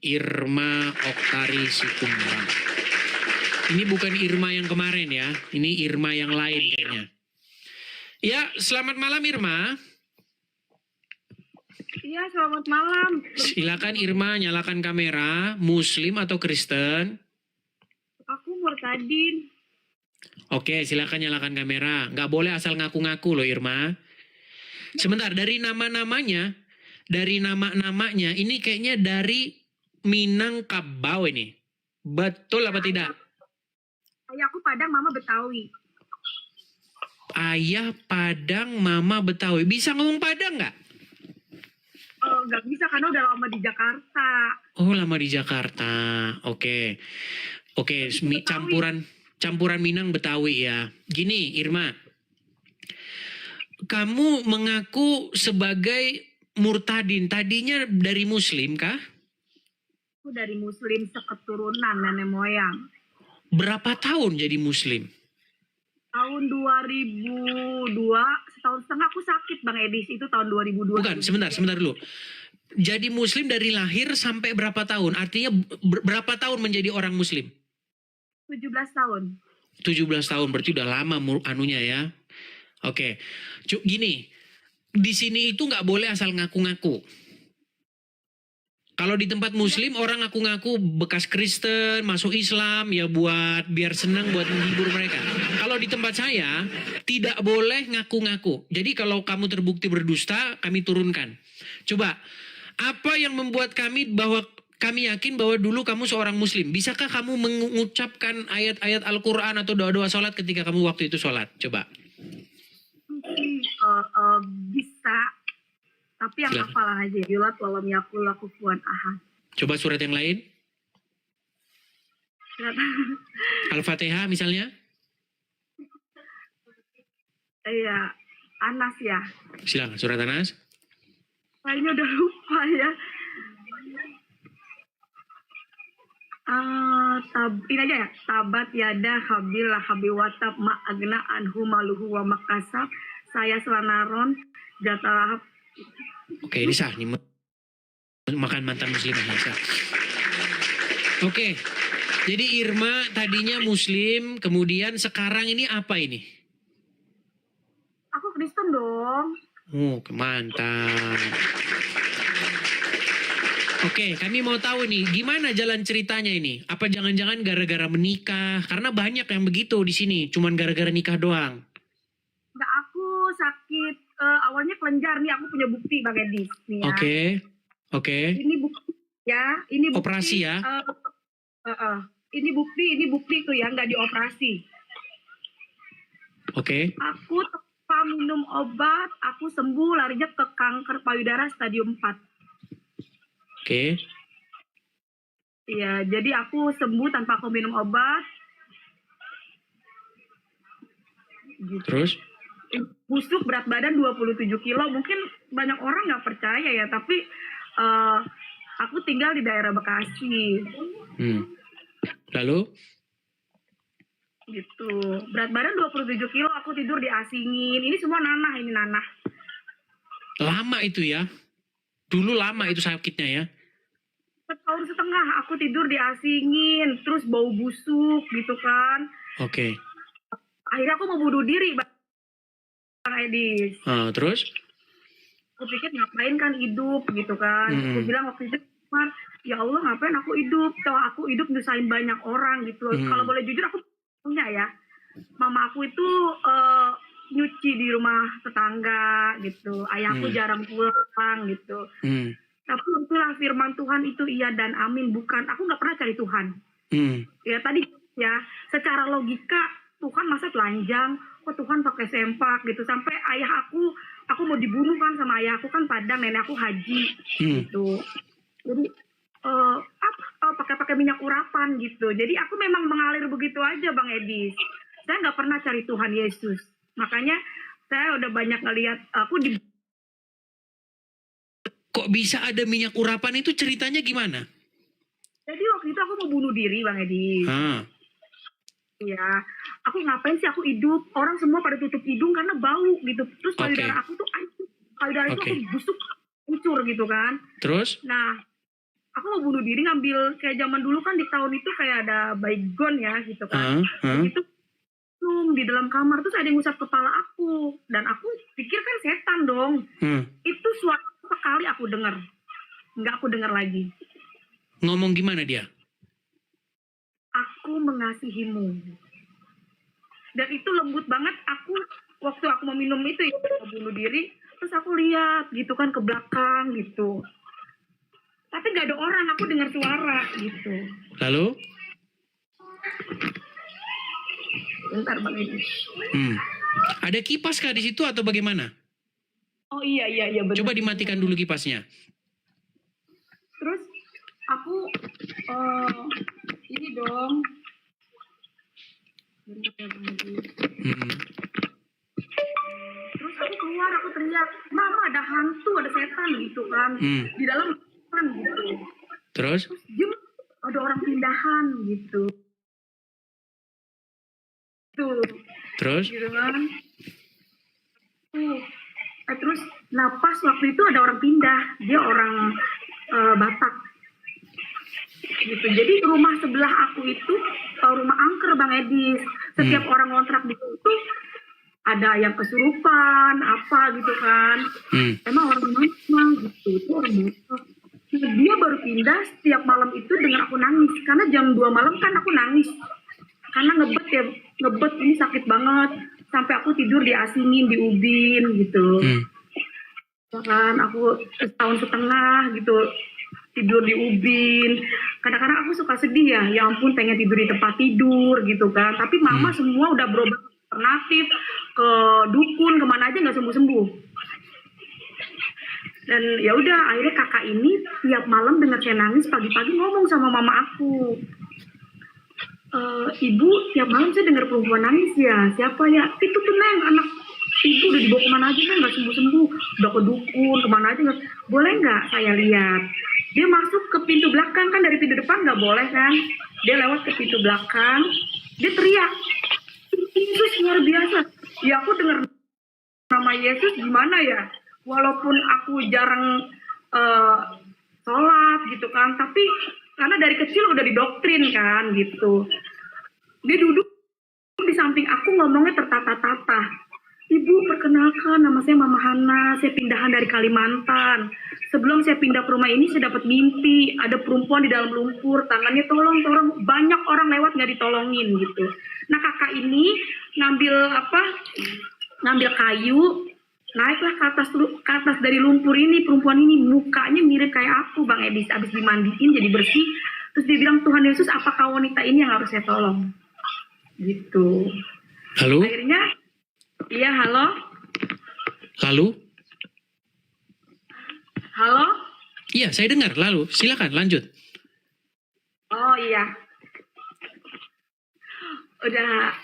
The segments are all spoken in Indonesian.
Irma Oktari Sikumbang. Ini bukan Irma yang kemarin ya, ini Irma yang lain kayaknya. Ya, selamat malam Irma. Iya, selamat malam. Silakan Irma, nyalakan kamera. Muslim atau Kristen? Aku murtadin. Oke, silakan nyalakan kamera. Nggak boleh asal ngaku-ngaku loh Irma. Sebentar, dari nama-namanya, ini kayaknya dari Minangkabau ini. Betul apa tidak? Ayah aku Padang, Mama Betawi. Ayah Padang, Mama Betawi. Bisa ngomong Padang nggak? Nggak bisa karena udah lama di Jakarta. Oh, lama di Jakarta. Oke. Campuran Minang Betawi ya. Gini, Irma. Kamu mengaku sebagai murtadin. Tadinya dari Muslim kah? Aku dari Muslim seketurunan nenek moyang. Berapa tahun jadi Muslim? Tahun 2002, setahun setengah aku sakit Bang Edis. Itu tahun 2002. Bukan, sebentar dulu. Jadi Muslim dari lahir sampai berapa tahun? Artinya berapa tahun menjadi orang Muslim? 17 tahun. 17 tahun, berarti udah lama anunya ya. Oke, gini, di sini itu nggak boleh asal ngaku-ngaku. Kalau di tempat Muslim orang ngaku-ngaku bekas Kristen, masuk Islam ya biar senang buat menghibur mereka. Kalau di tempat saya tidak boleh ngaku-ngaku. Jadi kalau kamu terbukti berdusta, kami turunkan. Coba, apa yang membuat kami yakin bahwa dulu kamu seorang Muslim? Bisakah kamu mengucapkan ayat-ayat Al-Quran atau doa-doa sholat ketika kamu waktu itu sholat? Coba. Bisa. Tapi yang hafalah aja. Yulat walam yakul kufuwan ahad. Coba surat yang lain. Al-Fatihah misalnya. Iya. Anas ya. Silakan, surat Anas. Kayaknya udah lupa ya. Ini aja ya. Tabat yada habil lahabi watab ma'agna anhu maluhu wa makasab. Saya selanaron jatalahab. Oke, ini sah. Ini makan mantan muslimah sah. Oke. Jadi Irma tadinya Muslim, kemudian sekarang ini apa ini? Aku Kristen dong. Oh, mantap. Oke, kami mau tahu nih, gimana jalan ceritanya ini? Apa jangan-jangan gara-gara menikah? Karena banyak yang begitu di sini, cuman gara-gara nikah doang. Nggak, aku sakit. Awalnya kelenjar nih, aku punya bukti Bang Edis. Oke. Ini bukti ya, ini bukti. Operasi ya? Ini bukti tuh ya, nggak dioperasi. Oke. Aku tanpa minum obat, aku sembuh larinya ke kanker payudara stadium 4. Oke. Iya, jadi aku sembuh tanpa aku minum obat. Gitu. Terus? Busuk, berat badan 27 kilo. Mungkin banyak orang nggak percaya ya, tapi aku tinggal di daerah Bekasi. Lalu? Gitu. Berat badan 27 kilo, aku tidur diasingin. Ini semua nanah. Lama itu ya? Dulu lama itu sakitnya ya? Setahun setengah aku tidur diasingin, terus bau busuk gitu kan. Oke. Akhirnya aku mau bunuh diri Bang Edis. Terus? Aku pikir ngapain kan hidup gitu kan. Aku bilang waktu itu, ya Allah ngapain aku hidup, toh aku hidup nyusahin banyak orang gitu. Kalau boleh jujur aku punya ya, mama aku itu nyuci di rumah tetangga gitu, ayahku jarang pulang gitu. Tapi itulah firman Tuhan itu iya dan amin, bukan, aku nggak pernah cari Tuhan. Ya tadi ya, secara logika Tuhan masa telanjang, kok Tuhan pakai sempak gitu, sampai ayah aku mau dibunuh kan sama ayah aku kan Padang, nenek aku haji gitu. Jadi pakai minyak urapan gitu. Jadi aku memang mengalir begitu aja Bang Edis. Saya nggak pernah cari Tuhan Yesus. Makanya saya udah banyak ngelihat Kok bisa ada minyak urapan itu ceritanya gimana? Jadi waktu itu aku mau bunuh diri Bang Edis. Iya, aku ngapain sih aku hidup? Orang semua pada tutup hidung karena bau gitu. Terus payudara aku tuh hancur. Payudara itu aku busuk, hancur gitu kan. Terus? Nah, aku mau bunuh diri, ngambil kayak zaman dulu kan di tahun itu kayak ada baygon ya gitu kan. Itu di dalam kamar terus ada yang ngusap kepala aku dan aku pikir kan setan dong. Itu suara sekali aku dengar, nggak aku dengar lagi. Ngomong gimana dia? Aku mengasihimu. Dan itu lembut banget. Aku waktu aku mau minum itu ya, mau bunuh diri, terus aku lihat gitu kan ke belakang gitu. Tapi nggak ada orang, aku dengar suara gitu. Lalu? Bentar Bang Edi. Ada kipas kah di situ atau bagaimana? Oh iya benar. Coba dimatikan dulu kipasnya. Terus aku ini dong. Terus aku keluar, aku teriak, "Mama, ada hantu, ada setan," gitu kan. Di dalam kan gitu. Terus? Terus ada orang pindahan gitu. Tuh. Terus? Gitu kan. Terus napas waktu itu ada orang pindah, dia orang Batak. Gitu. Jadi rumah sebelah aku itu rumah angker Bang Edis. Setiap orang ngontrak di situ ada yang kesurupan apa gitu kan. Emang orang mana gitu, itu orang Batak. Dia baru pindah setiap malam itu dengan aku nangis karena jam 2 malam kan aku nangis karena ngebet ini sakit banget sampai aku tidur diasingin di ubin gitu. Kan aku setahun setengah gitu tidur di ubin. Kadang-kadang aku suka sedih ya ampun pengen tidur di tempat tidur gitu kan. Tapi mama semua udah berobat alternatif ke dukun kemana aja nggak sembuh-sembuh. Dan ya udah akhirnya kakak ini tiap malam dengar saya nangis pagi-pagi ngomong sama mama aku. Ibu tiap malam saya dengar perempuan nangis ya. Siapa ya? Itu tuh Neng, anak ibu udah dibawa kemana aja Neng, nggak sembuh-sembuh. Udah ke dukun kemana aja nggak. Boleh nggak saya lihat? Dia masuk ke pintu belakang kan dari pintu depan nggak boleh kan? Dia lewat ke pintu belakang. Dia teriak, Yesus luar biasa. Ya aku dengar nama Yesus gimana ya? Walaupun aku jarang sholat gitu kan, tapi karena dari kecil udah didoktrin kan gitu. Dia duduk di samping aku ngomongnya tertata-tata. Ibu perkenalkan nama saya Mama Hana, saya pindahan dari Kalimantan. Sebelum saya pindah ke rumah ini saya dapat mimpi ada perempuan di dalam lumpur, tangannya tolong, banyak orang lewat nggak ditolongin gitu. Nah kakak ini ngambil kayu, naiklah ke atas dari lumpur ini. Perempuan ini mukanya mirip kayak aku Bang Edis, abis dimandiin jadi bersih. Terus dia bilang, Tuhan Yesus apakah wanita ini yang harus saya tolong gitu. Lalu? Akhirnya iya halo. Iya saya dengar. Lalu silakan lanjut. Oh iya,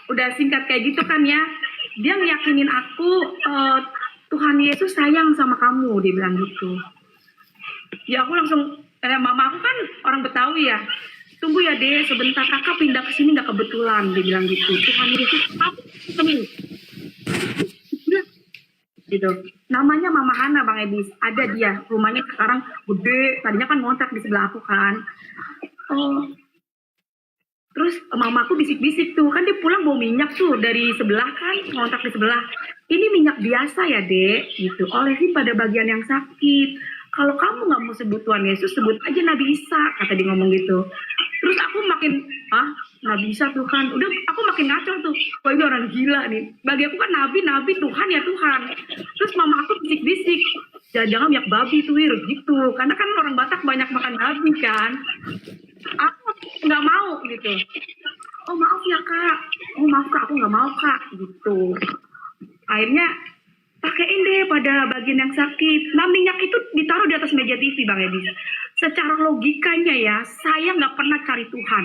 udah singkat kayak gitu kan ya. Dia ngeyakinin aku Tuhan Yesus sayang sama kamu, dia bilang gitu. Ya aku langsung, mama aku kan orang Betawi ya. Tunggu ya Dek, sebentar kakak pindah ke sini nggak kebetulan, dia bilang gitu. Tuhan Yesus aku gitu. Namanya Mama Hana Bang Edis, ada dia, rumahnya sekarang gede, tadinya kan ngontrak di sebelah aku kan. Terus mamaku bisik-bisik tuh, kan dia pulang bawa minyak tuh dari sebelah kan, ngontrak di sebelah. Ini minyak biasa ya Dek, gitu. Olesin pada bagian yang sakit. Kalau kamu nggak mau sebut Tuhan Yesus, sebut aja Nabi Isa, kata dia ngomong gitu. Terus aku makin, Nabi Isa Tuhan. Udah aku makin ngaco tuh, wah ini orang gila nih. Bagi aku kan Nabi, Tuhan ya Tuhan. Terus mama aku bisik-bisik, jangan-jangan minyak babi tuh Wir, gitu. Karena kan orang Batak banyak makan babi kan. Aku nggak mau gitu. Oh maaf ya kak, aku nggak mau kak gitu. Akhirnya pakein deh pada bagian yang sakit. Nah minyak itu ditaruh di atas meja TV Bang Edi. Secara logikanya ya, saya nggak pernah cari Tuhan.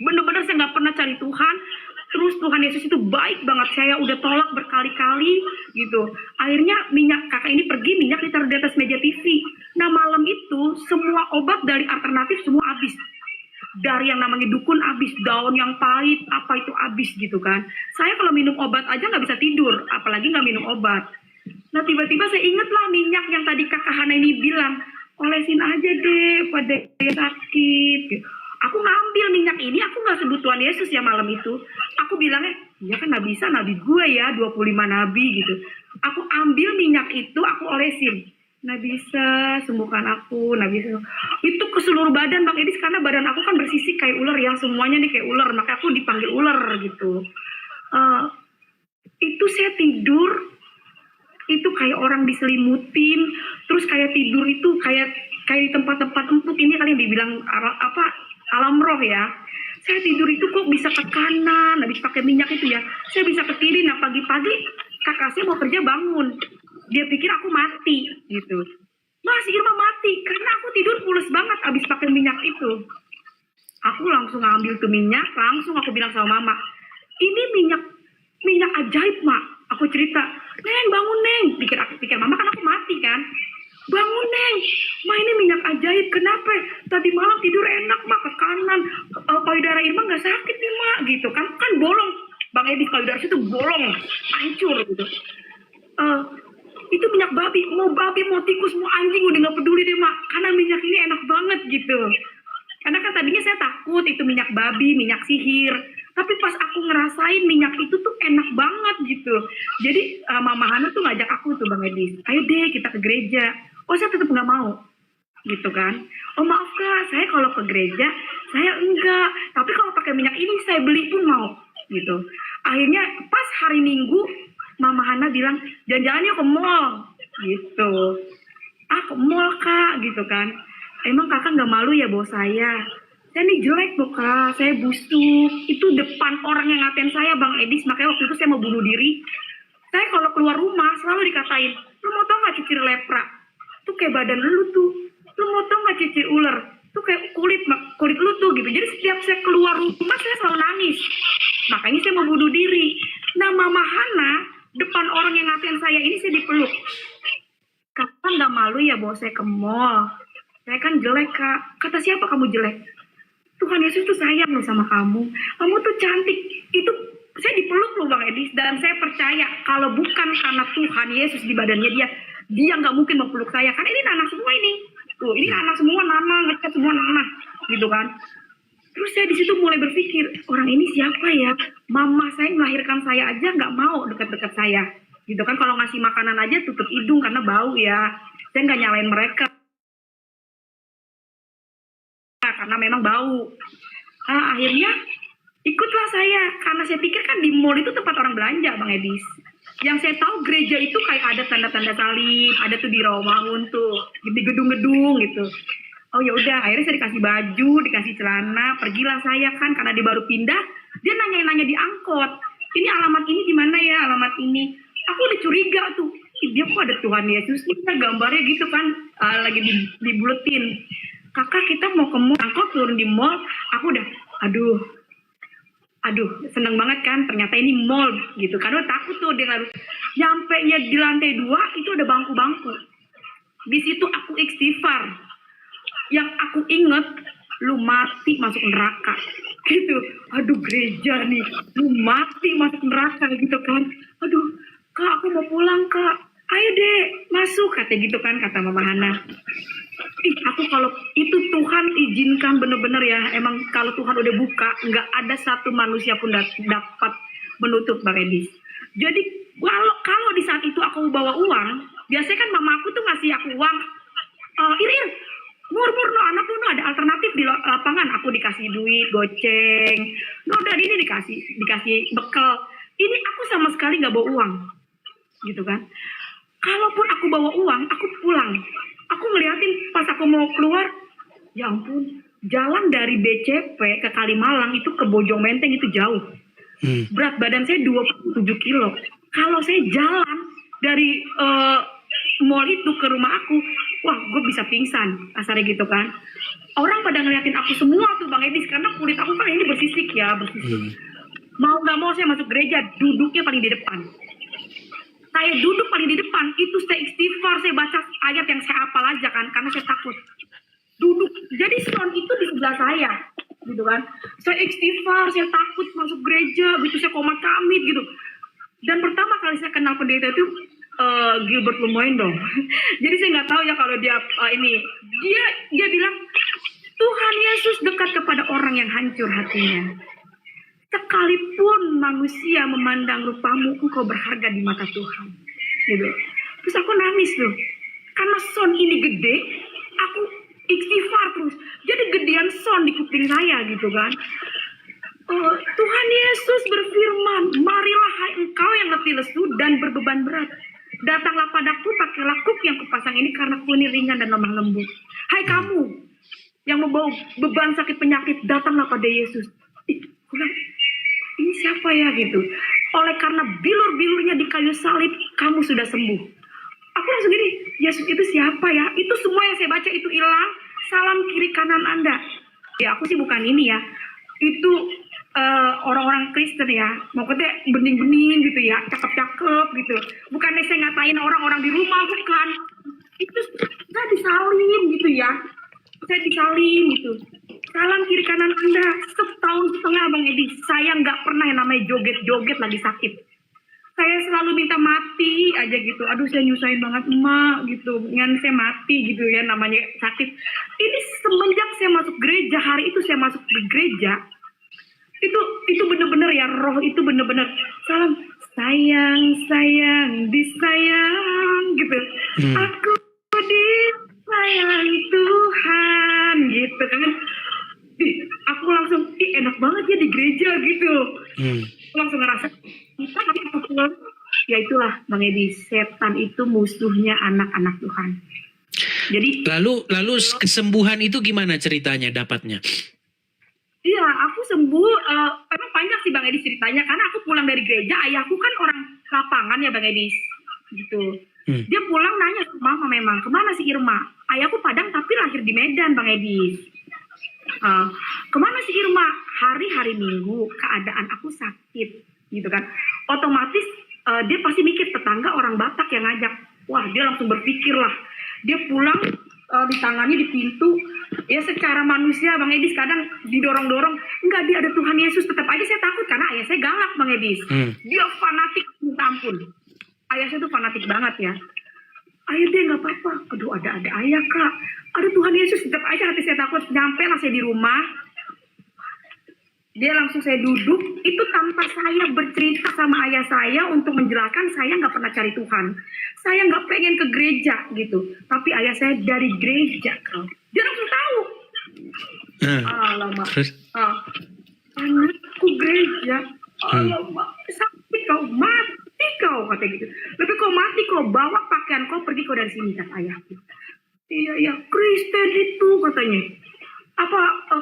Bener-bener saya nggak pernah cari Tuhan. Terus Tuhan Yesus itu baik banget, saya udah tolak berkali-kali gitu. Akhirnya kakak ini pergi, minyak ditaruh di atas meja TV. Nah malam itu semua obat dari alternatif semua habis. Dari yang namanya dukun habis, daun yang pahit apa itu habis gitu kan. Saya kalau minum obat aja nggak bisa tidur, apalagi nggak minum obat. Nah tiba-tiba saya inget lah minyak yang tadi kakak Hana ini bilang, olesin aja deh pada dia sakit. Aku ngambil minyak ini, aku nggak sebut Tuhan Yesus ya malam itu. Aku bilangnya, ya kan Nabi Isa, Nabi gue ya, 25 Nabi gitu. Aku ambil minyak itu, aku olesin. Nabi Isa, sembuhkan aku, Nabi Isa. Itu ke seluruh badan Bang Edis, karena badan aku kan bersisik kayak ular ya, semuanya nih kayak ular, makanya aku dipanggil ular gitu. Itu saya tidur, itu kayak orang diselimutin, terus kayak tidur itu kayak di tempat-tempat empuk ini kali yang dibilang alam roh ya. Saya tidur itu kok bisa ke kanan, habis pakai minyak itu ya. Saya bisa ke kiri. Nah pagi-pagi kakak saya mau kerja bangun, dia pikir aku mati gitu. Mas Irma mati karena aku tidur pules banget habis pakai minyak itu. Aku langsung ngambil tuh minyak, langsung aku bilang sama mama, ini minyak ajaib mak. Aku cerita, Neng bangun Neng. Pikir mama kan aku mati kan. Bangun Neng, ma ini minyak ajaib. Kenapa? Tadi malam tidur enak mak, ke kanan. Payudara Irma nggak sakit nih mak gitu kan. Kan bolong, Bang Edi, payudara itu bolong, hancur gitu. Itu minyak babi, mau tikus, mau anjing udah nggak peduli deh mak. Karena minyak ini enak banget gitu. Karena kan tadinya saya takut itu minyak babi, minyak sihir. Tapi pas aku ngerasain minyak itu tuh enak banget gitu. Jadi Mama Hana tuh ngajak aku tuh Bang Edi, ayo deh kita ke gereja. Oh saya tetap nggak mau gitu kan. Oh maaf kak, saya kalau ke gereja saya enggak. Tapi kalau pakai minyak ini saya beli pun mau gitu. Akhirnya pas hari Minggu Mama Hana bilang jalan-jalan yuk ke mall gitu. Ke mall kak gitu kan. Emang kakak nggak malu ya bawa saya? Saya nih jelek loh kak, saya busuk. Itu depan orang yang ngatain saya Bang Edis, makanya waktu itu saya mau bunuh diri. Saya kalau keluar rumah selalu dikatain, lu mau tau gak cicir lepra? Tuh kayak badan lu tuh. Lu mau tau gak cicir ular? Tuh kayak kulit lu tuh gitu. Jadi setiap saya keluar rumah saya selalu nangis. Makanya saya mau bunuh diri. Nah Mama Hana, depan orang yang ngatain saya ini saya dipeluk. Kakak gak malu ya bawa saya ke mall? Saya kan jelek kak. Kata siapa kamu jelek? Tuhan Yesus tuh sayang loh sama kamu. Kamu tuh cantik. Itu saya dipeluk loh Bang Edis. Dan saya percaya kalau bukan karena Tuhan Yesus di badannya dia nggak mungkin mempeluk saya. Karena ini nanah semua ini. Tuh, ini anak semua nanah, ngecat semua nanah. Gitu kan. Terus saya di situ mulai berpikir, orang ini siapa ya? Mama saya melahirkan saya aja nggak mau dekat-dekat saya. Gitu kan, kalau ngasih makanan aja tutup hidung karena bau ya. Saya nggak nyalain mereka. Karena memang bau. Akhirnya ikutlah saya karena saya pikir kan di mall itu tempat orang belanja Bang Edis. Yang saya tahu gereja itu kayak ada tanda-tanda salib, ada tuh di Rawamangun tuh, di gedung-gedung gitu. Oh ya udah, akhirnya saya dikasih baju, dikasih celana, pergilah saya kan karena dia baru pindah, dia nanya-nanya di angkot. Ini alamat ini di mana ya, alamat ini. Aku udah curiga tuh. Dia kok ada Tuhan Yesus nih, gambarnya gitu kan, lagi dibuletin. Kakak kita mau ke mall, angkot turun di mall, aku udah, aduh, seneng banget kan, ternyata ini mall gitu, karena takut tuh dia lalu, nyampe nya di lantai 2 itu ada bangku-bangku, di situ aku istighfar, yang aku inget, lu mati masuk neraka, gitu, aduh gereja nih, lu mati masuk neraka gitu kan, aduh, kak aku mau pulang kak, ayo deh masuk, kata gitu kan, kata Mama Hana. Aku kalau itu Tuhan izinkan bener-bener ya, emang kalau Tuhan udah buka nggak ada satu manusia pun dapat menutup Bang Edis. Jadi kalau di saat itu aku bawa uang, biasanya kan mama aku tuh ngasih aku uang, Ir mur no anak lu no ada alternatif di lapangan, aku dikasih duit goceng, no dari ini dikasih bekal. Ini aku sama sekali nggak bawa uang, gitu kan. Kalaupun aku bawa uang, aku pulang. Aku ngeliatin pas aku mau keluar, ya ampun, jalan dari BCP ke Kalimalang itu ke Bojong Menteng itu jauh. Berat badan saya 27 kilo. Kalau saya jalan dari mall itu ke rumah aku, wah gue bisa pingsan, kasarnya gitu kan. Orang pada ngeliatin aku semua tuh Bang Edis, karena kulit aku kan ini bersisik. Mau gak mau saya masuk gereja, duduknya paling di depan. Saya duduk paling di depan, itu saya istighfar, saya baca ayat yang saya hafal aja kan, karena saya takut. Duduk, jadi sound itu di sebelah saya, gitu kan. Saya istighfar, saya takut masuk gereja, gitu saya komat kamit gitu. Dan pertama kali saya kenal pendeta itu Gilbert Lemoyne dong. Jadi saya nggak tahu ya kalau dia dia bilang, Tuhan Yesus dekat kepada orang yang hancur hatinya. Sekalipun manusia memandang rupamu, engkau berharga di mata Tuhan. Gitu. Terus aku nangis loh. Karena sound ini gede, aku istighfar terus. Jadi gedean sound di kuping saya gitu kan. Tuhan Yesus berfirman, marilah hai engkau yang letih lesu dan berbeban berat. Datanglah padaku, pakailah kuk yang kupasang ini karena ku ini ringan dan lemah lembut. Hai kamu yang membawa beban sakit penyakit, datanglah pada Yesus. Ini siapa ya gitu. Oleh karena bilur-bilurnya di kayu salib, kamu sudah sembuh. Aku langsung gini, Yesus itu siapa ya? Itu semua yang saya baca itu hilang. Salam kiri kanan Anda. Ya aku sih bukan ini ya. Itu orang-orang Kristen ya. Maksudnya bening-bening gitu ya. Cakep-cakep gitu. Bukannya saya ngatain orang-orang di rumah, bukan. Itu saya disalin gitu ya. Saya disalin gitu. Salam kiri kanan Anda. Setahun setengah Bang Edi, saya nggak pernah yang namanya joget-joget lagi sakit. Saya selalu minta mati aja gitu. Aduh saya nyusahin banget emak gitu. Dengan saya mati gitu ya namanya sakit. Ini semenjak saya masuk gereja, hari itu saya masuk ke gereja. Itu bener-bener ya, roh itu bener-bener salam sayang disayang gitu. Aku disayang Tuhan gitu kan. Aku langsung enak banget ya di gereja gitu. Aku langsung ngerasa ya itulah Bang Edi, setan itu musuhnya anak-anak Tuhan. Jadi lalu kesembuhan itu gimana ceritanya dapatnya? Iya, aku sembuh. Emang panjang sih Bang Edi ceritanya, karena aku pulang dari gereja. Ayahku kan orang lapangan ya Bang Edi, gitu. Dia pulang nanya ke Mama memang, kemana si Irma? Ayahku Padang tapi lahir di Medan Bang Edi. Kemana si Irma? Hari-hari Minggu keadaan aku sakit gitu kan, otomatis dia pasti mikir tetangga orang Batak yang ngajak. Wah dia langsung berpikir lah, dia pulang di tangannya di pintu ya, secara manusia Bang Edis kadang didorong-dorong, enggak dia ada Tuhan Yesus. Tetap aja saya takut karena ayah saya galak Bang Edis. Dia fanatik minta ampun, ayah saya tuh fanatik banget ya. Ayah dia nggak apa-apa, aduh ada ayah kak, ada Tuhan Yesus. Tetap aja hati saya takut. Nyampe lah saya di rumah, dia langsung saya duduk, itu tanpa saya bercerita sama ayah saya untuk menjelaskan saya nggak pernah cari Tuhan. Saya nggak pengen ke gereja gitu. Tapi ayah saya dari gereja kau. Dia langsung tahu. Alamak. Anakku gereja. Alamak. Sakit kau, mati kau katanya gitu. Lebih kau mati kau, bawa pakaian kau pergi kau dari sini kata ayahku. Iya, Kristen itu katanya.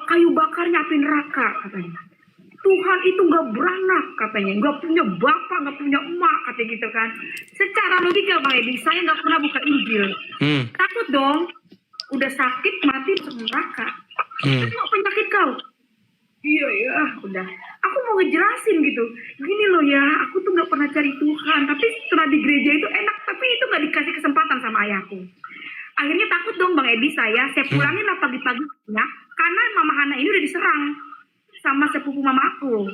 Kayu bakarnya api neraka katanya. Tuhan itu nggak beranak katanya, nggak punya bapak, nggak punya emak katanya gitu kan. Secara logika Bang Edi, saya nggak pernah buka Injil. Takut dong, udah sakit mati masuk neraka. Mau penyakit kau? Iya ya, udah. Aku mau ngejelasin gitu. Gini loh ya, aku tuh nggak pernah cari Tuhan, tapi setelah di gereja itu enak, tapi itu nggak dikasih kesempatan sama ayahku. Akhirnya takut dong Bang Edi, saya pulangin lah pagi-paginya karena Mama Hana ini udah diserang sama sepupu mama aku.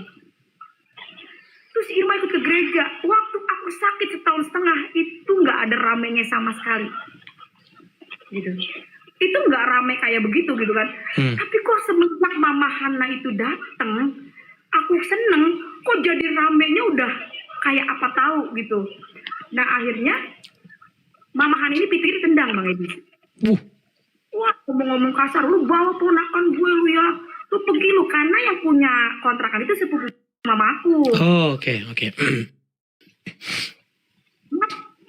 Terus Irma ikut ke gereja. Waktu aku sakit setahun setengah itu nggak ada ramenya sama sekali. Gitu. Itu nggak rame kayak begitu gitu kan. Tapi kok semenjak Mama Hana itu datang, aku seneng. Kok jadi ramenya udah kayak apa tahu gitu. Nah akhirnya Mama Hana ini pipi tendang Bang Edi. Wah, ngomong-ngomong kasar, lu bawa ponakan gue lu ya. Lu pergi lu, karena yang punya kontrakan itu sepupu mama aku. Oke.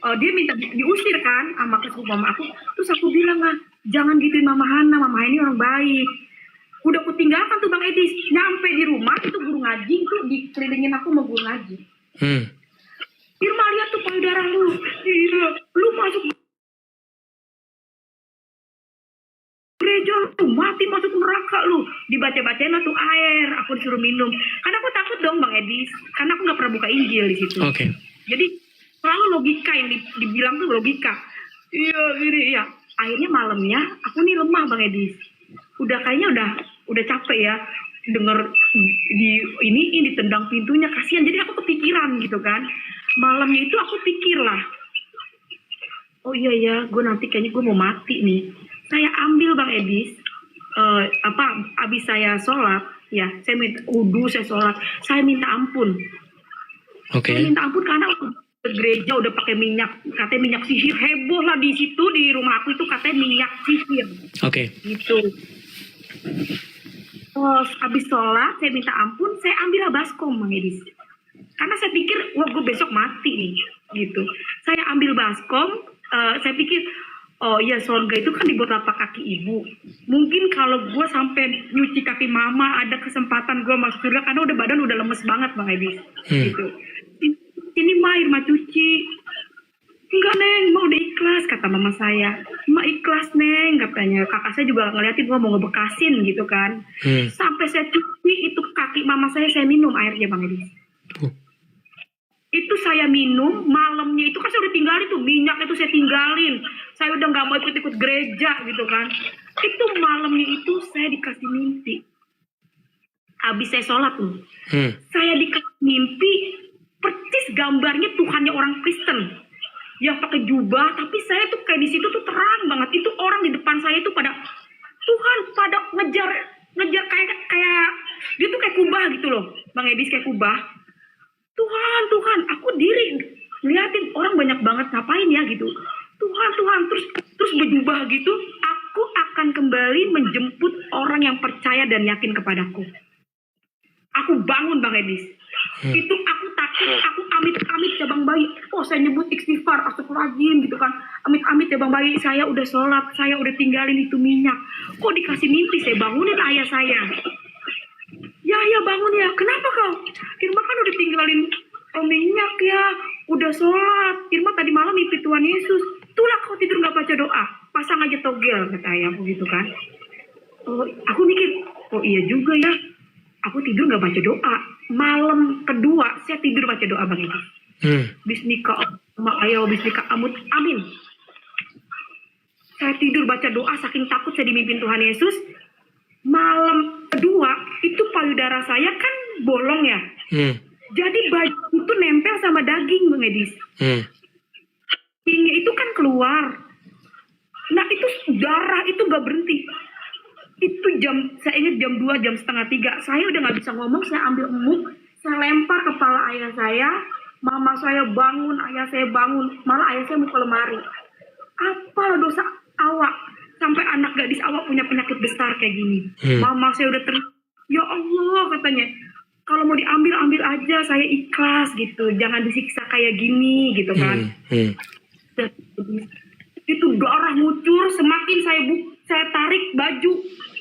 Dia minta diusir kan sama sepupu mama aku. Terus aku bilang lah, jangan gituin Mama Hana ini orang baik. Udah aku tinggalkan tuh Bang Edi. Nyampe di rumah itu guru ngaji itu dikelilingin aku sama guru ngaji. Irma lihat tuh payudara lu. Iya, lu masuk gereja lu, mati masuk neraka lu. Dibaca-bacain lah tuh air, aku disuruh minum. Karena aku takut dong Bang Edi, karena aku nggak pernah buka Injil di situ. Jadi selalu logika yang dibilang tuh logika. Iya, gini ya. Akhirnya malamnya aku nih lemah Bang Edi. Kayaknya udah capek ya denger ini ditendang pintunya, kasihan. Jadi aku kepikiran gitu kan. Malamnya itu aku pikir lah, oh iya ya, gue nanti kayaknya gue mau mati nih. Saya ambil Bang Edis, abis saya sholat, ya, saya minta wudhu, saya sholat, saya minta ampun. Oke. Saya minta ampun karena ke gereja udah pakai minyak, katanya minyak sihir, heboh lah di situ, di rumah aku itu katanya minyak sihir. Oke. Gitu. Habis sholat, saya minta ampun, saya ambil baskom, Bang Edis. Karena saya pikir, wah gue besok mati nih, gitu. Saya ambil baskom, saya pikir, oh iya sorga itu kan di bawah telapak kaki ibu. Mungkin kalau gue sampai nyuci kaki mama, ada kesempatan gue masuk surga, karena udah badan udah lemes banget Bang Edis. Gitu. Ini mah cuci. Enggak Neng, mau udah ikhlas, kata mama saya. Ma ikhlas Neng, katanya. Kakak saya juga ngeliatin gue mau ngebekasin gitu kan. Sampai saya cuci itu kaki mama saya minum airnya Bang Edis. Itu saya minum, malamnya itu kan saya udah tinggalin tuh, minyaknya itu saya tinggalin. Saya udah gak mau ikut-ikut gereja gitu kan. Itu malamnya itu saya dikasih mimpi. Habis saya sholat tuh. Saya dikasih mimpi, persis gambarnya Tuhannya orang Kristen. Yang pakai jubah, tapi saya tuh kayak di situ tuh terang banget. Itu orang di depan saya itu pada, Tuhan pada ngejar kayak dia tuh kayak kubah gitu loh. Bang Edis kayak kubah. Tuhan, aku diri ngeliatin orang banyak banget ngapain ya gitu. Tuhan, terus berjubah gitu. Aku akan kembali menjemput orang yang percaya dan yakin kepadaku. Aku bangun Bang Edis. Itu aku takut, aku amit-amit ya Bang Bayi. Oh saya nyebut istighfar, astagfirullahaladzim gitu kan. Amit-amit ya Bang Bayi, saya udah sholat, saya udah tinggalin itu minyak. Kok dikasih mimpi, saya bangunin ayah saya. Ya bangun ya, kenapa kau? Irma kan udah tinggalin minyak ya, udah sholat. Irma tadi malam mimpi Tuhan Yesus. Itulah kau tidur gak baca doa, pasang aja togel, kata ayahku gitu kan. Oh, aku mikir, oh iya juga ya, aku tidur gak baca doa. Malam kedua, saya tidur baca doa Bang Edi. Bismika ma'ayaw, bismika amut, amin. Saya tidur baca doa, saking takut saya dimimpin Tuhan Yesus. Malam kedua itu payudara saya kan bolong ya, jadi baju itu nempel sama daging Bang Edis. Dagingnya itu kan keluar. Nah itu darah itu gak berhenti. Itu saya ingat jam 2, jam setengah 3. Saya udah gak bisa ngomong, saya ambil emuk, saya lempar kepala ayah saya. Mama saya bangun, ayah saya bangun, malah ayah saya mau ke lemari. Apa dosa awak? Sampai anak gadis awak punya penyakit besar kayak gini. Mama saya udah ya Allah katanya, kalau mau diambil, ambil aja, saya ikhlas gitu. Jangan disiksa kayak gini gitu kan. Itu darah ngucur, semakin saya tarik baju,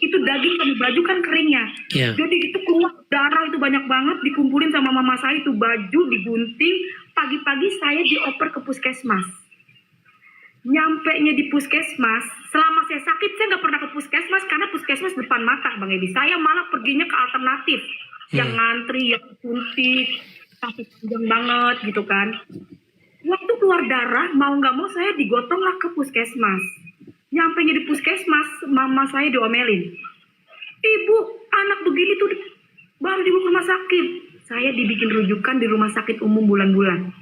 itu daging sama baju kan keringnya. Jadi itu keluar darah itu banyak banget, dikumpulin sama mama saya, itu baju digunting. Pagi-pagi saya dioper ke puskesmas. Nyampenya di puskesmas, selama saya sakit saya nggak pernah ke puskesmas karena puskesmas depan mata Bang Edi. Saya malah perginya ke alternatif, yang ngantri, yang suntik, sampai panjang banget gitu kan. Waktu keluar darah, mau nggak mau saya digotong lah ke puskesmas. Nyampenya di puskesmas, mama saya diomelin. Ibu, anak begini tuh baru dibawa ke rumah sakit. Saya dibikin rujukan di rumah sakit umum bulan-bulan,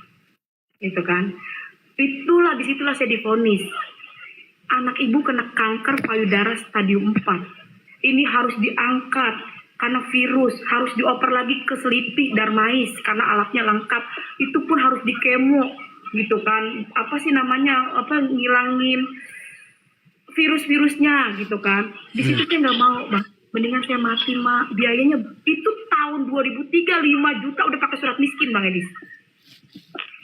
gitu kan. Disitulah saya divonis. Anak ibu kena kanker payudara stadium 4. Ini harus diangkat karena virus, harus dioper lagi ke selipih darmais karena alatnya lengkap. Itu pun harus dikemo gitu kan. Apa sih namanya? Ngilangin virus-virusnya gitu kan. Di situ saya nggak mau, Bang. Mendingan saya mati, Mak. Biayanya itu tahun 2003 5 juta udah pakai surat miskin, Bang Edis.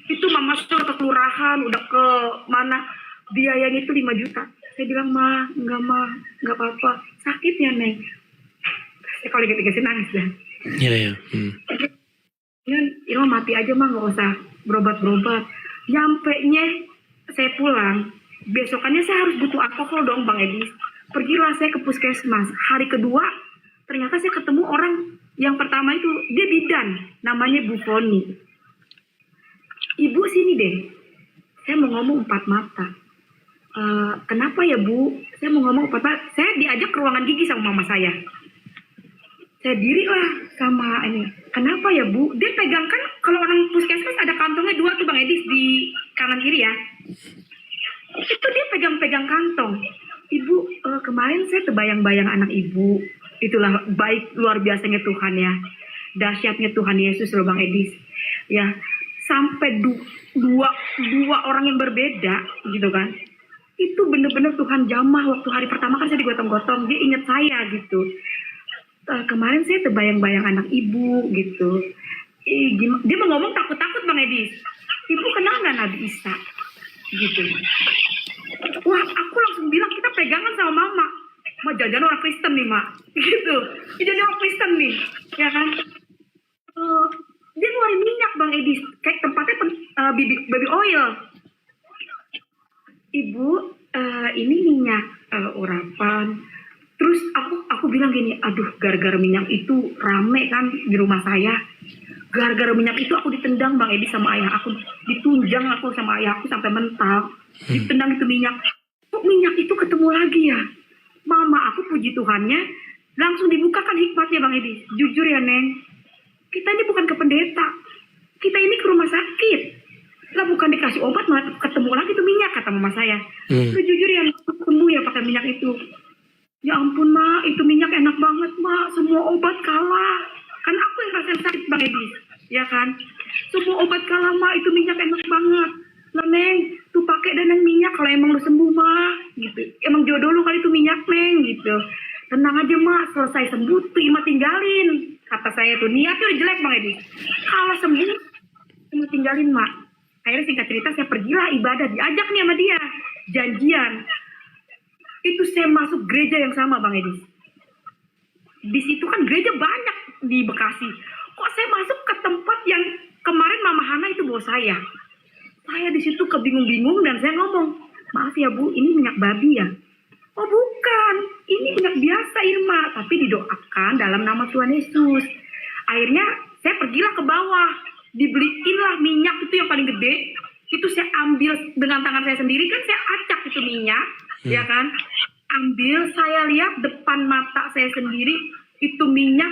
Itu mama saya udah ke kelurahan, udah ke mana, biayanya itu 5 juta. Saya bilang, enggak apa-apa. Sakit ya, Neng. Saya kalau ingat-ingat nangis dah. Iya. Irma mati aja mah, nggak usah berobat-berobat. Nyampenya saya pulang, besokannya saya harus butuh alkohol dong Bang Edis. Pergilah saya ke puskesmas. Hari kedua, ternyata saya ketemu orang yang pertama itu, dia bidan, namanya Bu Foni. Ibu sini deh, saya mau ngomong 4 mata. Kenapa ya Bu? Saya mau ngomong 4 mata. Saya diajak ke ruangan gigi sama mama saya. Saya dirilah sama ini. Kenapa ya Bu? Dia pegang kan, kalau orang puskesmas ada kantongnya 2 tuh Bang Edis di kanan kiri ya. Itu dia pegang-pegang kantong. Ibu, kemarin saya terbayang-bayang anak ibu. Itulah baik luar biasanya Tuhan ya. Dahsyatnya Tuhan Yesus loh Bang Edis. Ya, sampai dua orang yang berbeda gitu kan. Itu bener-bener Tuhan jamah. Waktu hari pertama kan saya digotong-gotong, dia ingat saya gitu. Kemarin saya terbayang-bayang anak ibu gitu. Dia mau ngomong takut-takut Bang Edis. Ibu kenal nggak Nabi Isa? Gitu. Wah, aku langsung bilang kita pegangan sama mama. Ma, jajan orang Kristen nih, Mak. Gitu. Jadi orang Kristen nih, ya kan? Dia ngeluarin minyak, Bang Edis. Kayak tempatnya baby oil. Ibu, ini minyak urapan. Terus aku bilang gini, aduh, gara-gara minyak itu rame kan di rumah saya. Gara-gara minyak itu aku ditendang Bang Edis sama ayah aku. Ditunjang aku sama ayah aku sampai mental. Ditendang itu minyak. Kok minyak itu ketemu lagi ya? Mama aku puji Tuhannya langsung dibukakan hikmatnya Bang Edis. Jujur ya Neng, kita ini bukan ke pendeta, kita ini ke rumah sakit. Lah bukan dikasih obat malah ketemu lagi tuh minyak kata mama saya. Lu jujur ya sembuh ya pakai minyak itu. Ya ampun Ma, itu minyak enak banget Ma, semua obat kalah. Kan aku yang rasain sakit Bang Edis, ya kan? Semua obat kalah Ma, itu minyak enak banget. Lah Neng, tuh pakai dan minyak kalau emang lu sembuh Ma, gitu. Emang jodoh lu kali itu minyak Neng, gitu. Tenang aja Ma, selesai sembuh tuh Ima tinggalin. Kata saya tuh, niatnya udah jelek Bang Edis. Kalau sembuh, Ima tinggalin Ma. Akhirnya singkat cerita saya pergilah ibadah, diajak nih sama dia. Janjian. Itu saya masuk gereja yang sama Bang Edis. Di situ kan gereja banyak di Bekasi. Kok saya masuk ke tempat yang kemarin Mama Hana itu bawa saya. Saya di situ kebingung-bingung dan saya ngomong, maaf ya Bu, ini minyak babi ya? Oh bukan, ini minyak biasa Irma, tapi didoakan dalam nama Tuhan Yesus. Akhirnya saya pergilah ke bawah, dibeliinlah minyak itu yang paling gede. Itu saya ambil dengan tangan saya sendiri, kan saya acak itu minyak, ya kan? Ambil, saya lihat depan mata saya sendiri, itu minyak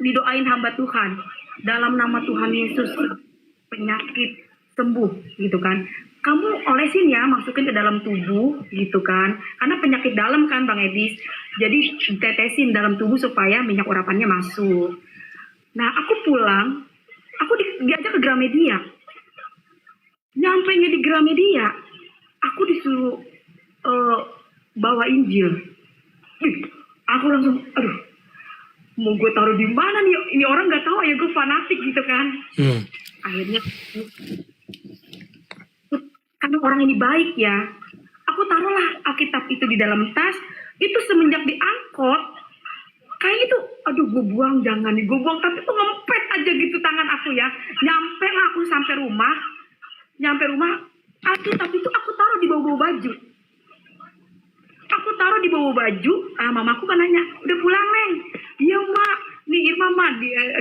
didoain hamba Tuhan. Dalam nama Tuhan Yesus, penyakit sembuh gitu kan. Kamu olesin ya, masukin ke dalam tubuh gitu kan. Karena penyakit dalam kan Bang Edis. Jadi tetesin dalam tubuh supaya minyak urapannya masuk. Nah aku pulang, aku diajak ke Gramedia. Nyampainya di Gramedia, aku disuruh bawa Injil. Aku langsung, aduh, mau gue taruh di mana nih? Ini orang nggak tahu ya gue fanatik gitu kan. Akhirnya karena orang ini baik ya, aku taruhlah Alkitab itu di dalam tas. Itu semenjak diangkut, kayak itu, aduh gue buang jangan nih, gue buang, tapi itu ngempet aja gitu tangan aku ya. Nyampe lah aku sampai rumah, Alkitab itu aku taruh di bawah baju. Aku taruh di bawah baju, mamaku kan nanya, udah pulang Neng? Iya Mak, nih Irma Mak,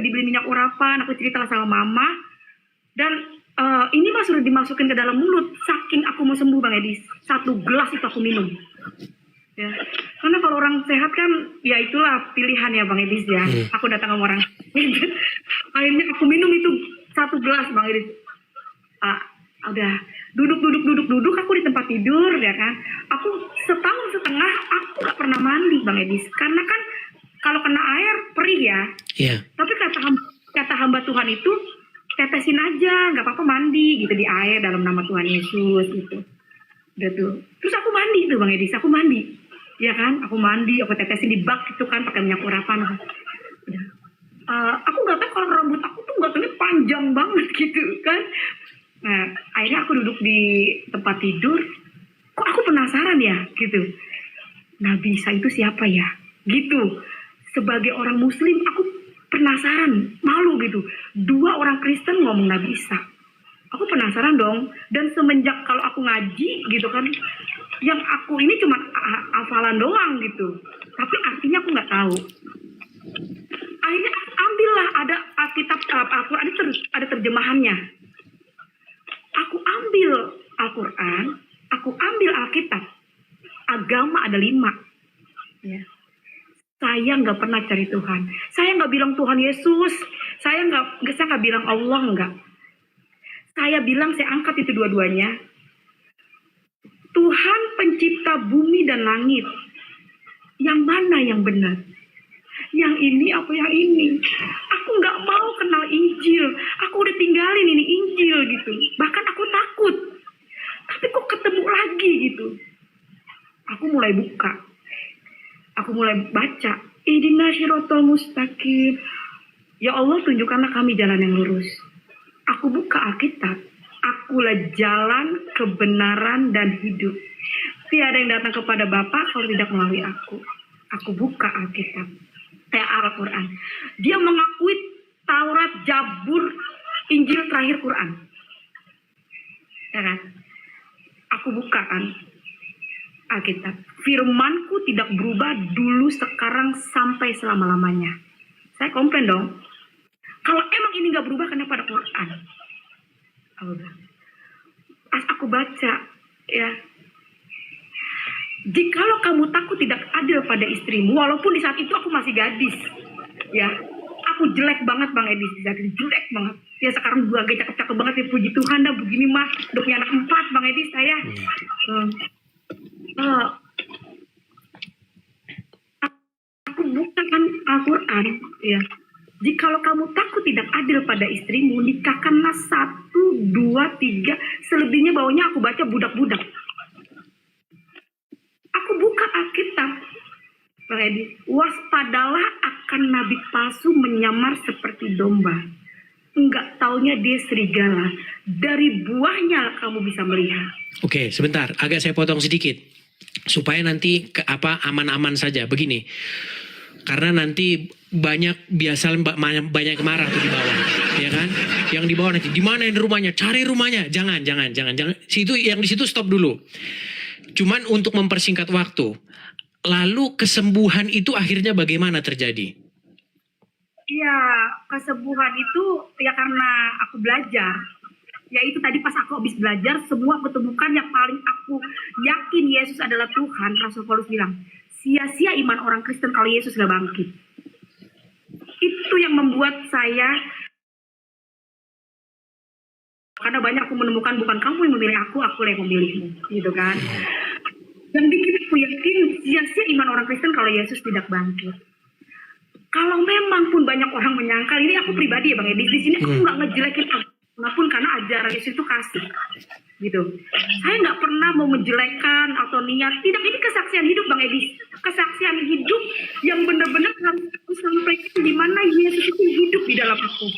dibeli minyak urapan, aku cerita sama mama. Dan ini Mas sudah dimasukin ke dalam mulut, saking aku mau sembuh Bang Edis. 1 gelas itu aku minum. Ya. Karena kalau orang sehat kan, ya itulah pilihan ya Bang Edis ya. Aku datang sama orang. Akhirnya aku minum itu 1 gelas Bang Edis. Udah duduk aku di tempat tidur ya kan. Aku setahun setengah aku gak pernah mandi Bang Edis, karena kan kalau kena air perih ya. Tapi kata hamba Tuhan itu tetesin aja, nggak apa-apa mandi gitu di air dalam nama Tuhan Yesus gitu. Udah tuh. Terus aku mandi tuh Bang Edis, aku mandi. Ya kan, aku mandi, aku tetesin di bak gitu kan pakai minyak urapan. Udah. Aku nggak tahu kalau rambut aku tuh nggak tahu panjang banget gitu kan. Nah, akhirnya aku duduk di tempat tidur. Kok aku penasaran ya gitu. Nabi Isa itu siapa ya? Gitu. Sebagai orang Muslim, aku penasaran, malu gitu. 2 orang Kristen ngomong Nabi Isa. Aku penasaran dong. Dan semenjak kalau aku ngaji gitu kan, yang aku ini cuma hafalan doang gitu. Tapi artinya aku nggak tahu. Akhirnya ambillah, ada Alkitab, Al-Quran itu ada terjemahannya. Aku ambil Al-Quran, aku ambil Alkitab. Agama ada 5. Ya. Saya nggak pernah cari Tuhan. Saya nggak bilang Tuhan Yesus. Saya nggak bilang Allah, nggak. Saya bilang saya angkat itu dua-duanya. Tuhan pencipta bumi dan langit. Yang mana yang benar? Yang ini apa yang ini? Aku nggak mau kenal Injil. Aku udah tinggalin ini Injil gitu. Bahkan aku takut. Tapi kok ketemu lagi gitu. Aku mulai buka. Aku mulai baca. Ihdinas siratal mustaqim. Ya Allah, tunjukkanlah kami jalan yang lurus. Aku buka Alkitab. Akulah jalan, kebenaran, dan hidup. Tiada yang datang kepada Bapa kalau tidak melalui aku. Aku buka Alkitab. Al-Quran. Dia mengakui Taurat, Zabur, Injil, terakhir Quran. Ya kan? Aku buka kan Alkitab. Firmanku tidak berubah dulu, sekarang, sampai selama-lamanya. Saya komplain dong. Kalau emang ini nggak berubah, kenapa ada Quran? Pas aku baca, ya, jikalau kamu takut tidak adil pada istrimu, walaupun di saat itu aku masih gadis, ya, aku jelek banget Bang Edi, jelek banget. Ya sekarang gue agak cakep-cakep banget ya, puji Tuhan dah begini mah, udah punya anak 4 Bang Edi saya. Aku bukakan Al-Quran, ya. Jikalau kamu takut tidak adil pada istrimu, nikahkanlah 1, 2, 3, selebihnya bawahnya aku baca budak-budak. Aku buka Alkitab, Bang Edi. Waspadalah akan nabi palsu menyamar seperti domba. Enggak taunya dia serigala. Dari buahnya kamu bisa melihat. Oke, sebentar, agak saya potong sedikit supaya nanti aman-aman saja. Begini, karena nanti banyak banyak marah tuh di bawah, ya kan? Yang di bawah nanti, di mana rumahnya? Cari rumahnya. Jangan. Situ yang di situ stop dulu. Cuman untuk mempersingkat waktu. Lalu kesembuhan itu akhirnya bagaimana terjadi? Iya, kesembuhan itu ya karena aku belajar. Ya itu tadi pas aku habis belajar, semua aku temukan yang paling aku yakin Yesus adalah Tuhan. Rasul Paulus bilang, sia-sia iman orang Kristen kalau Yesus gak bangkit. Itu yang membuat saya, karena banyak aku menemukan bukan kamu yang memilih aku yang memilihmu, gitu kan. Yang bikin aku yakin sia-sia iman orang Kristen kalau Yesus tidak bangkit. Kalau memang pun banyak orang menyangkal, ini aku pribadi ya Bang Edi, di sini aku nggak ngejelekin apapun karena ajaran Yesus itu kasih, gitu. Saya nggak pernah mau menjelekan atau niat, tidak, ini kesaksian hidup Bang Edi, kesaksian hidup yang benar-benar harus aku sampaikan di mana Yesus itu hidup di dalam aku.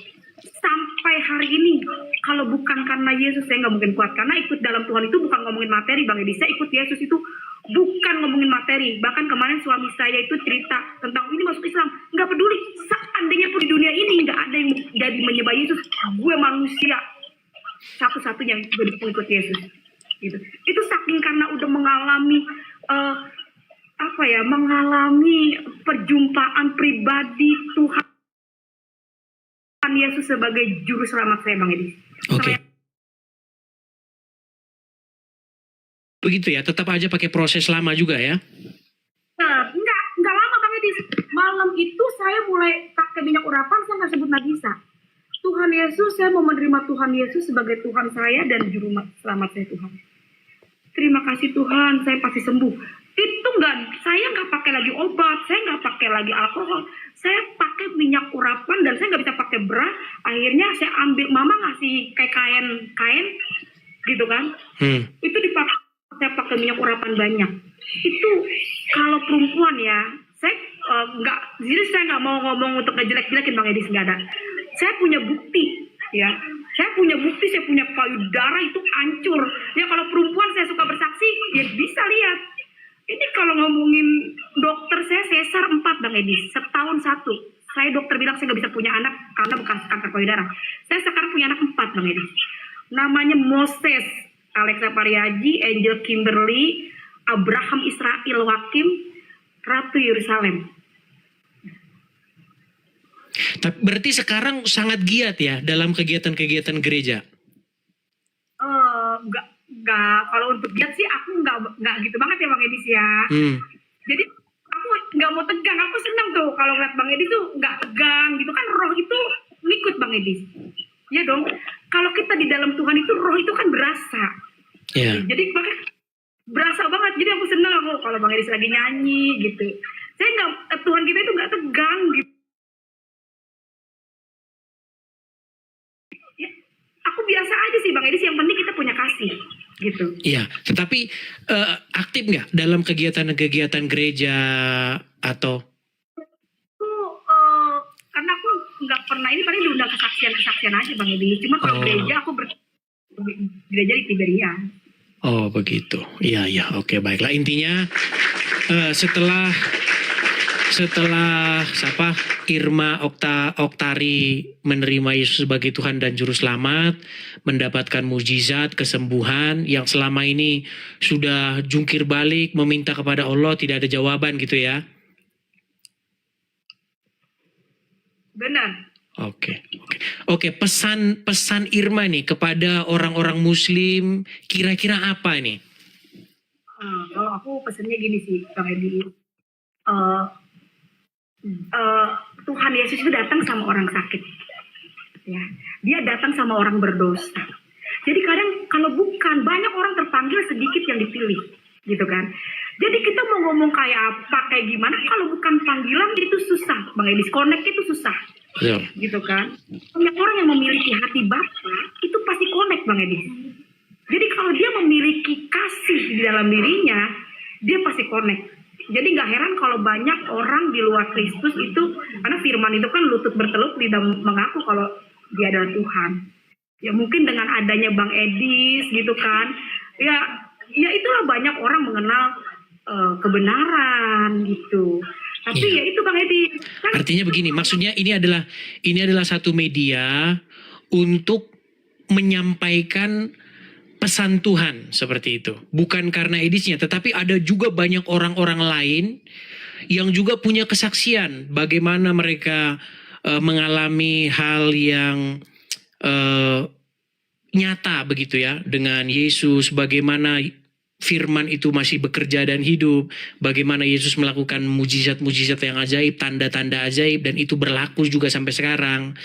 Sampai hari ini, kalau bukan karena Yesus saya nggak mungkin kuat, karena ikut dalam Tuhan itu bukan ngomongin materi Bang Edi, saya ikut Yesus itu bukan ngomongin materi. Bahkan kemarin suami saya itu cerita tentang ini masuk Islam, nggak peduli seandainya pun di dunia ini nggak ada yang jadi menyembah Yesus, gue manusia satu-satunya yang ikut Yesus, gitu. Itu saking karena udah mengalami mengalami perjumpaan pribadi Tuhan Yesus sebagai juru selamat saya Bang Edi. Oke. Begitu ya, tetap aja pakai proses lama juga ya? Enggak lama Bang Edi. Malam itu saya mulai pakai minyak urapan, saya nggak sebut Nagisa. Tuhan Yesus, saya mau menerima Tuhan Yesus sebagai Tuhan saya dan juru selamat saya Tuhan. Terima kasih Tuhan, saya pasti sembuh. Itu saya nggak pakai lagi obat, saya nggak pakai lagi alkohol. Saya pakai minyak urapan dan saya nggak bisa pakai bra. Akhirnya saya ambil, mama ngasih kayak kain, gitu kan? Itu dipakai. Saya pakai minyak urapan banyak. Itu kalau perempuan ya, saya jadi saya nggak mau ngomong untuk ngejelek-jelekin Bang Edi, nggak ada. Saya punya bukti, ya. Saya punya bukti, saya punya payudara itu hancur. Ya kalau perempuan saya suka bersaksi, ya bisa lihat. Ini kalau ngomongin dokter saya sesar 4 Bang Edi, setahun 1. Saya dokter bilang saya nggak bisa punya anak karena bekas kanker payudara. Saya sekarang punya anak 4 Bang Edi. Namanya Moses, Alexa Pariaji, Angel Kimberly, Abraham Israel Wakim, Ratu Yerusalem. Berarti sekarang sangat giat ya dalam kegiatan-kegiatan gereja? Enggak. Kalau untuk giat sih aku enggak gitu banget ya Bang Edi ya. Jadi aku nggak mau tegang. Aku senang tuh kalau ngeliat Bang Edi tuh nggak tegang gitu kan, roh itu ngikut Bang Edi. Ya dong. Kalau kita di dalam Tuhan itu roh itu kan berasa. Yeah. Jadi berasa banget. Jadi aku senang aku kalau Bang Edis lagi nyanyi gitu. Saya nggak, Tuhan kita itu nggak tegang gitu. Ya, aku biasa aja sih Bang Edis, yang penting kita punya kasih gitu. Iya, tetapi aktif nggak dalam kegiatan-kegiatan gereja atau? Aku karena aku nggak pernah, ini paling diundang kesaksian aja Bang Edis. Cuma kalau gereja aku gereja di Tiberia. Oh begitu, iya iya, oke baiklah. Intinya setelah siapa Irma Oktari menerima Yesus sebagai Tuhan dan Juru Selamat, mendapatkan mujizat kesembuhan yang selama ini sudah jungkir balik meminta kepada Allah tidak ada jawaban gitu ya? Benar. Oke, pesan Irma nih kepada orang-orang Muslim kira-kira apa nih? Kalau aku pesannya gini sih, Bang Edi. Tuhan Yesus itu datang sama orang sakit, ya. Dia datang sama orang berdosa. Jadi kadang kalau bukan, banyak orang terpanggil, sedikit yang dipilih, gitu kan. Jadi kita mau ngomong kayak apa, kayak gimana, kalau bukan panggilan itu susah, Bang Edi. Connect itu susah. Betul. Gitu kan. Banyak orang yang memiliki hati Bapa itu pasti connect Bang Edi. Jadi kalau dia memiliki kasih di dalam dirinya, dia pasti connect. Jadi nggak heran kalau banyak orang di luar Kristus itu, karena firman itu kan lutut berteluk tidak mengaku kalau dia adalah Tuhan. Ya mungkin dengan adanya Bang Edis gitu kan, ya itulah banyak orang mengenal kebenaran gitu. Tapi ya itu Bang Edi. Kan, artinya begini, maksudnya ini adalah satu media untuk menyampaikan pesan Tuhan seperti itu. Bukan karena Edisnya, tetapi ada juga banyak orang-orang lain yang juga punya kesaksian bagaimana mereka mengalami hal yang nyata begitu ya dengan Yesus, bagaimana firman itu masih bekerja dan hidup, bagaimana Yesus melakukan mujizat-mujizat yang ajaib, tanda-tanda ajaib, dan itu berlaku juga sampai sekarang.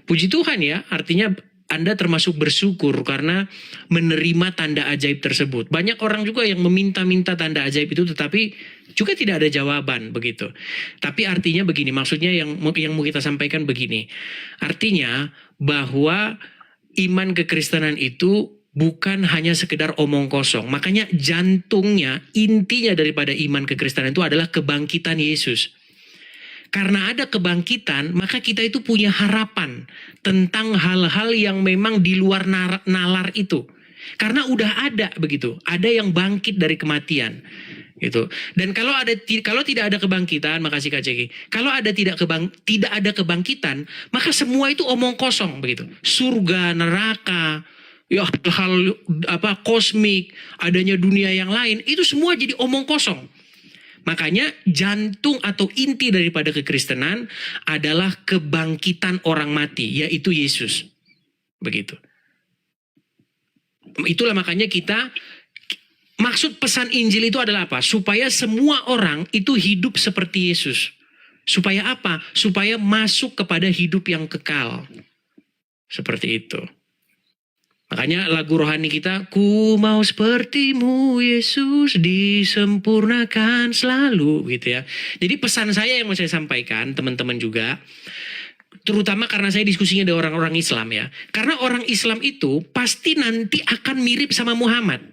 Puji Tuhan ya, artinya Anda termasuk bersyukur karena menerima tanda ajaib tersebut. Banyak orang juga yang meminta-minta tanda ajaib itu tetapi juga tidak ada jawaban begitu. Tapi artinya begini, maksudnya yang mau kita sampaikan begini. Artinya bahwa iman kekristenan itu bukan hanya sekedar omong kosong. Makanya jantungnya, intinya daripada iman kekristenan itu adalah kebangkitan Yesus. Karena ada kebangkitan, maka kita itu punya harapan tentang hal-hal yang memang di luar nalar itu. Karena udah ada begitu, ada yang bangkit dari kematian. Gitu. Dan kalau tidak ada kebangkitan, makasih Kak Ceki. Kalau tidak ada kebangkitan, maka semua itu omong kosong begitu. Surga, neraka, ya hal kosmik, adanya dunia yang lain, itu semua jadi omong kosong. Makanya jantung atau inti daripada kekristenan adalah kebangkitan orang mati, yaitu Yesus. Begitu. Itulah makanya maksud pesan Injil itu adalah apa? Supaya semua orang itu hidup seperti Yesus. Supaya apa? Supaya masuk kepada hidup yang kekal. Seperti itu. Makanya lagu rohani kita, ku mau sepertimu Yesus disempurnakan selalu gitu ya. Jadi pesan saya yang mau saya sampaikan teman-teman juga, terutama karena saya diskusinya dengan orang-orang Islam ya. Karena orang Islam itu pasti nanti akan mirip sama Muhammad.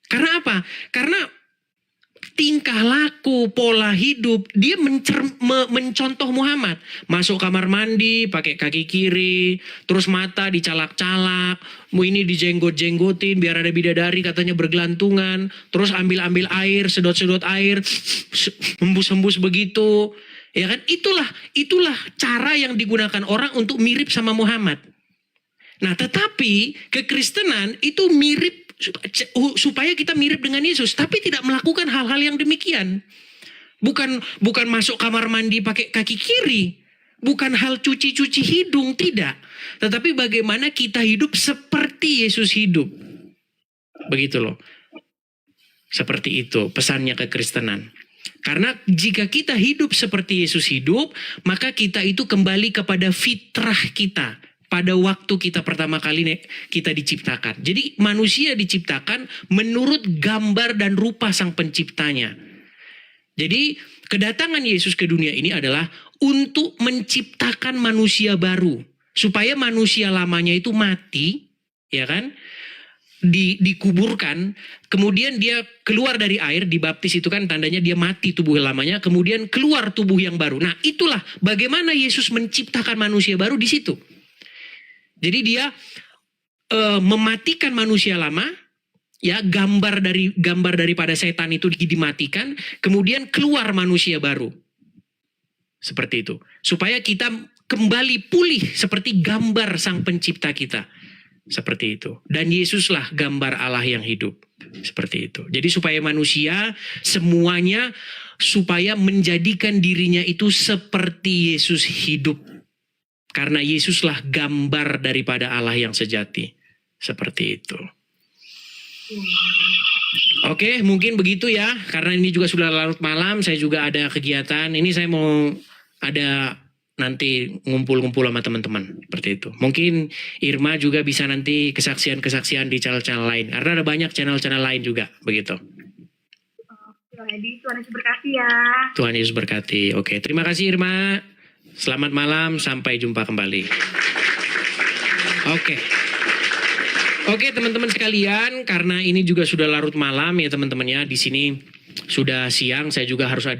Karena apa? Karena tingkah laku, pola hidup, dia mencontoh Muhammad. Masuk kamar mandi, pakai kaki kiri, terus mata dicalak-calak, ini dijenggot-jenggotin, biar ada bidadari katanya bergelantungan, terus ambil-ambil air, sedot-sedot air, hembus-hembus begitu. Ya kan? Itulah cara yang digunakan orang untuk mirip sama Muhammad. Nah, tetapi kekristenan itu mirip supaya kita mirip dengan Yesus, tapi tidak melakukan hal-hal yang demikian. Bukan masuk kamar mandi pakai kaki kiri, bukan hal cuci-cuci hidung, tidak. Tetapi bagaimana kita hidup seperti Yesus hidup. Begitu loh. Seperti itu pesannya kekristenan. Karena jika kita hidup seperti Yesus hidup, maka kita itu kembali kepada fitrah kita. pada waktu kita pertama kali kita diciptakan. Jadi manusia diciptakan menurut gambar dan rupa sang penciptanya. Jadi kedatangan Yesus ke dunia ini adalah untuk menciptakan manusia baru. Supaya manusia lamanya itu mati, ya kan? Dikuburkan, kemudian dia keluar dari air, dibaptis itu kan tandanya dia mati tubuh lamanya, kemudian keluar tubuh yang baru. Nah, itulah bagaimana Yesus menciptakan manusia baru di situ. Jadi dia mematikan manusia lama, ya, gambar daripada setan itu dimatikan, kemudian keluar manusia baru. Seperti itu. Supaya kita kembali pulih seperti gambar sang pencipta kita. Seperti itu. Dan Yesuslah gambar Allah yang hidup. Seperti itu. Jadi supaya manusia semuanya supaya menjadikan dirinya itu seperti Yesus hidup. Karena Yesuslah gambar daripada Allah yang sejati. Seperti itu. Oke, mungkin begitu ya. Karena ini juga sudah larut malam, saya juga ada kegiatan. Ini saya mau ada nanti ngumpul-ngumpul sama teman-teman seperti itu. Mungkin Irma juga bisa nanti kesaksian-kesaksian di channel-channel lain karena ada banyak channel-channel lain juga begitu. Tuhan Yesus berkati ya. Tuhan Yesus berkati. Oke, terima kasih Irma. Selamat malam, sampai jumpa kembali. Oke, teman-teman sekalian, karena ini juga sudah larut malam ya teman-teman ya. Di sini sudah siang, saya juga harus ada